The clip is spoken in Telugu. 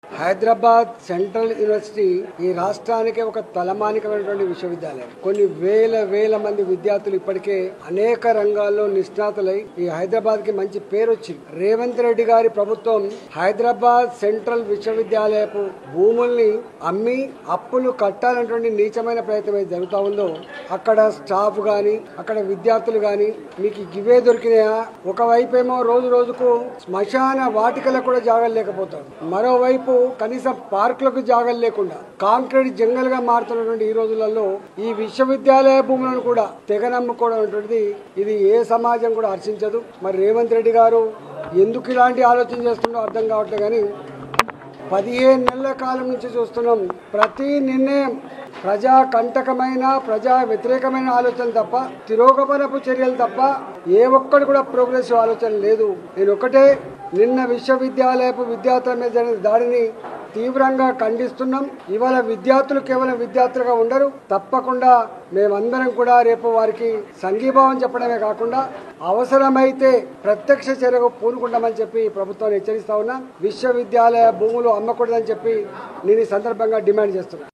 హైదరాబాద్ సెంట్రల్ యూనివర్సిటీ ఈ రాష్ట్రానికి ఒక తలమానికమైనటువంటి విశ్వవిద్యాలయం. కొన్ని వేల మంది విద్యార్థులు ఇప్పటికే అనేక రంగాల్లో నిష్ణాతులై ఈ హైదరాబాద్ కి మంచి పేరు వచ్చింది. రేవంత్ రెడ్డి గారి ప్రభుత్వం హైదరాబాద్ సెంట్రల్ విశ్వవిద్యాలయపు భూముల్ని అమ్మి అప్పులు కట్టాలన్నటువంటి నీచమైన ప్రయత్నం ఏది జరుగుతా ఉందో, అక్కడ స్టాఫ్ గాని అక్కడ విద్యార్థులు గాని మీకు ఇవే దొరికినాయా? ఒకవైపు ఏమో రోజుకు శ్మశాన వాటికలకు కూడా జాగాలు లేకపోతారు, మరోవైపు కనీసం పార్కులకు జాగాలు లేకుండా కాంక్రీట్ జంగల్ గా మారుతున్నటువంటి ఈ రోజులలో ఈ విశ్వవిద్యాలయ భూములను కూడా తెగనమ్ముకోవడం అనేటువంటిది ఇది ఏ సమాజం కూడా హర్షించదు. మరి రేవంత్ రెడ్డి గారు ఎందుకు ఇలాంటి ఆలోచన చేస్తుండో అర్థం కావట్లేదు. కానీ 15 నెలల కాలం నుంచి చూస్తున్నాం, ప్రతి నిర్ణయం ప్రజా కంటకమైన ప్రజా వ్యతిరేకమైన ఆలోచనలు తప్ప, తిరోగమనపు చర్యలు తప్ప ఏ ఒక్కటి కూడా ప్రోగ్రెసివ్ ఆలోచన లేదు. నేను ఒకటే, నిన్న విశ్వవిద్యాలయపు విద్యార్థుల మీద జరిగిన దాడిని తీవ్రంగా ఖండిస్తున్నాం. ఇవాళ విద్యార్థులు కేవలం విద్యార్థులుగా ఉండరు, తప్పకుండా మేమందరం కూడా రేపు వారికి సంఘీభావం చెప్పడమే కాకుండా అవసరమైతే ప్రత్యక్ష చర్యకు పూనుకుంటామని చెప్పి ప్రభుత్వాన్ని హెచ్చరిస్తా ఉన్నా. విశ్వవిద్యాలయ భూములు అమ్మకూడదని చెప్పి నేను ఈ సందర్భంగా డిమాండ్ చేస్తున్నా.